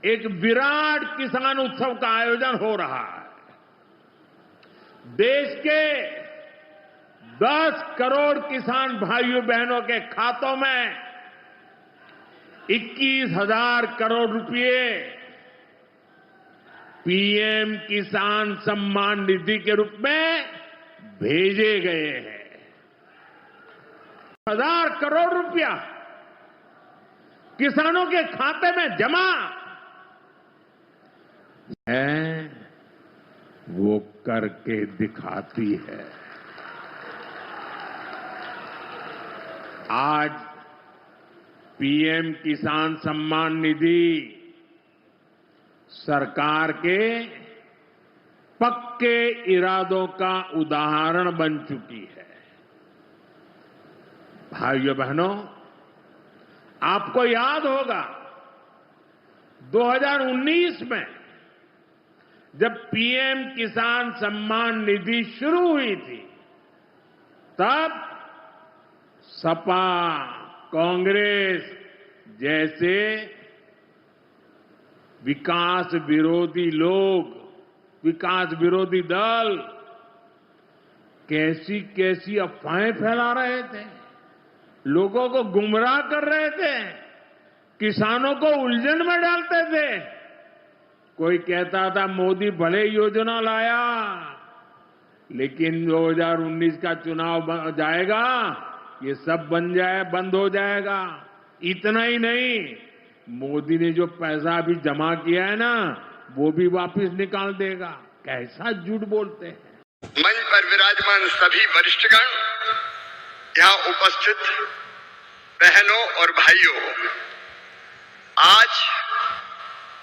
एक विराट किसान उत्सव का आयोजन हो रहा है। देश के 10 करोड़ किसान भाइयों बहनों के खातों में 21,000 करोड़ रुपए पीएम किसान सम्मान निधि के रूप में भेजे गए हैं। 1,000 करोड़ रुपया किसानों के खाते में जमा है, वो करके दिखाती है। आज पीएम किसान सम्मान निधि सरकार के पक्के इरादों का उदाहरण बन चुकी है। भाइयों बहनों, आपको याद होगा 2019 में जब पीएम किसान सम्मान निधि शुरू हुई थी, तब सपा, कांग्रेस जैसे विकास विरोधी लोग, विकास विरोधी दल कैसी कैसी अफवाहें फैला रहे थे, लोगों को गुमराह कर रहे थे, किसानों को उलझन में डालते थे। कोई कहता था मोदी भले योजना लाया, लेकिन 2019 का चुनाव जाएगा, ये सब बंद हो जाएगा। इतना ही नहीं, मोदी ने जो पैसा अभी जमा किया है ना, वो भी वापस निकाल देगा। कैसा झूठ बोलते हैं। मंच पर विराजमान सभी वरिष्ठगण, यहाँ उपस्थित बहनों और भाइयों, आज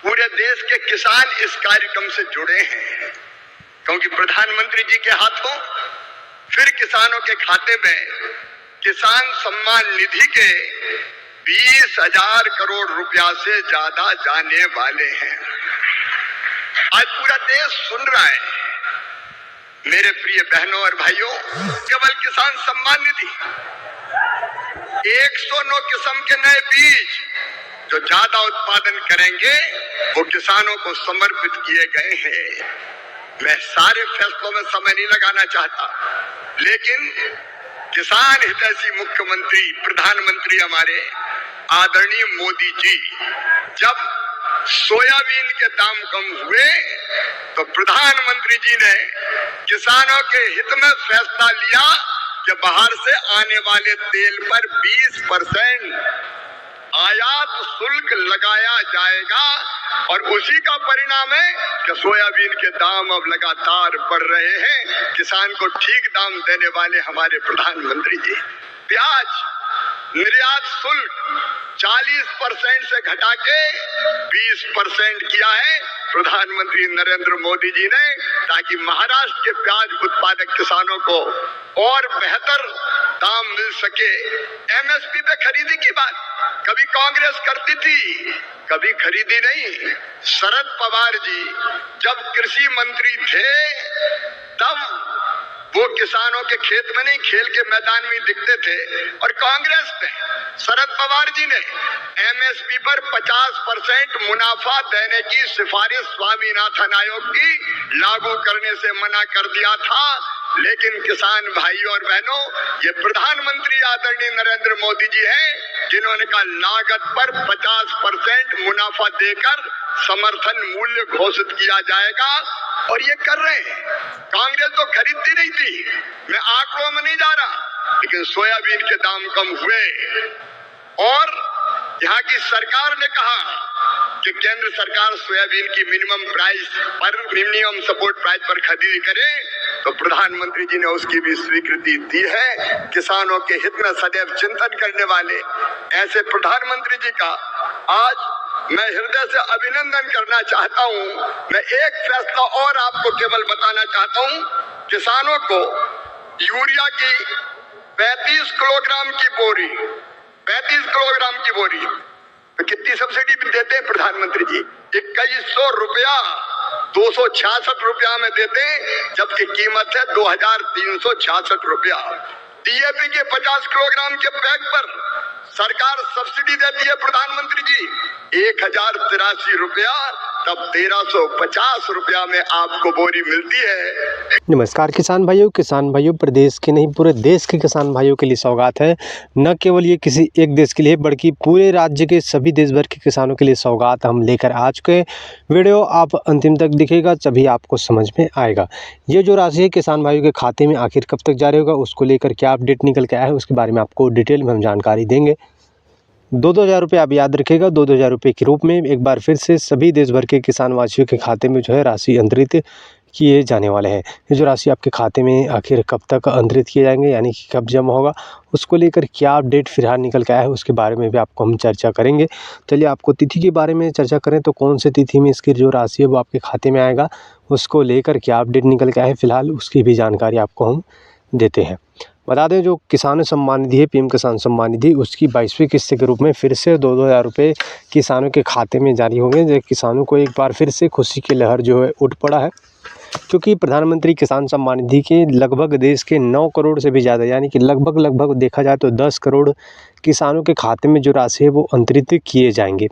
पूरे देश के किसान इस कार्यक्रम से जुड़े हैं, क्योंकि प्रधानमंत्री जी के हाथों फिर किसानों के खाते में किसान सम्मान निधि के 20,000 करोड़ रुपया से ज्यादा जाने वाले हैं। आज पूरा देश सुन रहा है। मेरे प्रिय बहनों और भाइयों, केवल किसान सम्मान निधि 109 किस्म के नए बीज जो ज्यादा उत्पादन करेंगे वो किसानों को समर्पित किए गए हैं। मैं सारे फैसलों में समय नहीं लगाना चाहता, लेकिन किसान हितैषी मुख्यमंत्री प्रधानमंत्री हमारे आदरणीय मोदी जी जब सोयाबीन के दाम कम हुए तो प्रधानमंत्री जी ने किसानों के हित में फैसला लिया कि बाहर से आने वाले तेल पर 20% आयात शुल्क लगाया जाएगा, और उसी का परिणाम है कि सोयाबीन के दाम अब लगातार बढ़ रहे हैं। किसान को ठीक दाम देने वाले हमारे प्रधानमंत्री जी। प्याज निर्यात शुल्क 40% से घटा के 20% किया है प्रधानमंत्री नरेंद्र मोदी जी ने, ताकि महाराष्ट्र के प्याज उत्पादक किसानों को और बेहतर दाम मिल सके। एमएसपी पे खरीदी की बात कभी कांग्रेस करती थी, कभी खरीदी नहीं। शरद पवार जी जब कृषि मंत्री थे, तब वो किसानों के खेत में नहीं, खेल के मैदान में दिखते थे। और कांग्रेस ने, शरद पवार जी ने एमएसपी पर 50% मुनाफा देने की सिफारिश स्वामीनाथन आयोग की लागू करने से मना कर दिया था। लेकिन किसान भाइयों और बहनों, ये प्रधानमंत्री आदरणीय नरेंद्र मोदी जी हैं जिन्होंने कहा लागत पर 50% मुनाफा देकर समर्थन मूल्य घोषित किया जाएगा, और ये कर रहे हैं। कांग्रेस तो खरीदती नहीं थी, मैं आंकड़ों में नहीं जा रहा, लेकिन सोयाबीन के दाम कम हुए और यहाँ की सरकार ने कहा कि केंद्र सरकार सोयाबीन की मिनिमम सपोर्ट प्राइस पर खरीदी करे, तो प्रधानमंत्री जी ने उसकी भी स्वीकृति दी है। किसानों के हित में सदैव चिंतन करने वाले ऐसे प्रधानमंत्री जी का आज मैं हृदय से अभिनंदन करना चाहता हूं। मैं एक फैसला और आपको केवल बताना चाहता हूं, किसानों को यूरिया की 35 किलोग्राम की बोरी तो कितनी सब्सिडी भी देते हैं प्रधानमंत्री जी? 2100 रुपया 266 रुपया में देते हैं, जबकि कीमत है 2366 रुपया। डीएपी के 50 किलोग्राम के बैग पर सरकार सब्सिडी देती है प्रधानमंत्री जी 1083 रुपया, तब 1350 रुपया में आपको बोरी मिलती है। नमस्कार किसान भाइयों, प्रदेश के नहीं पूरे देश के किसान भाइयों के लिए सौगात है। न केवल ये किसी एक देश के लिए बल्कि पूरे राज्य के सभी देश भर के किसानों के लिए सौगात हम लेकर आ चुके हैं। वीडियो आप अंतिम तक दिखेगा तभी आपको समझ में आएगा। ये जो राशि है किसान भाइयों के खाते में आखिर कब तक जारी होगा, उसको लेकर क्या अपडेट निकल के आया है, उसके बारे में आपको डिटेल में हम जानकारी देंगे। 2-2 हज़ार रुपये आप याद रखिएगा, 2-2 हज़ार रुपये के रूप में एक बार फिर से सभी देश भर के किसान वासियों के खाते में जो है राशि अंतरित किए जाने वाले हैं। ये जो राशि आपके खाते में आखिर कब तक अंतरित किए जाएंगे, यानी कि कब जमा होगा, उसको लेकर क्या अपडेट फिलहाल निकल के आया है, उसके बारे में भी आपको हम चर्चा करेंगे। चलिए आपको तिथि के बारे में चर्चा करें तो कौन सी तिथि में इसकी जो राशि है वो आपके खाते में आएगा, उसको लेकर क्या अपडेट निकल के आया है फिलहाल उसकी भी जानकारी आपको हम देते हैं। बता दें जो किसान सम्मान निधि है, पीएम किसान सम्मान निधि, उसकी 22वीं किस्त के रूप में फिर से 2-2 हज़ार रुपये किसानों के खाते में जारी होंगे। जो किसानों को एक बार फिर से खुशी की लहर जो है उठ पड़ा है, क्योंकि प्रधानमंत्री किसान सम्मान निधि के लगभग देश के 9 करोड़ से भी ज़्यादा, यानी कि लगभग देखा जाए तो 10 करोड़ किसानों के खाते में जो राशि है वो अंतरित किए जाएंगे।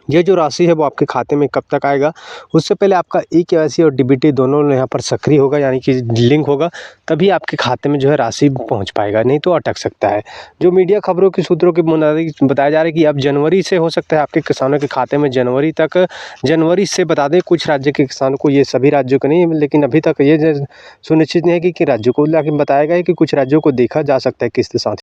ये जो राशि है वो आपके खाते में कब तक आएगा, उससे पहले आपका ई-केवाईसी और डीबीटी दोनों यहाँ पर सक्रिय होगा, यानी कि लिंक होगा, तभी आपके खाते में जो है राशि पहुँच पाएगा, नहीं तो अटक सकता है। जो मीडिया खबरों के सूत्रों के मुताबिक बताया जा रहा है कि अब जनवरी से हो सकता है आपके किसानों के खाते में, जनवरी से बता दें कुछ राज्य के किसानों को, ये सभी राज्यों को नहीं, लेकिन अभी तक ये सुनिश्चित नहीं है कि राज्यों को, लेकिन बताया गया है कि कुछ राज्यों को देखा जा सकता है किस्त साथ।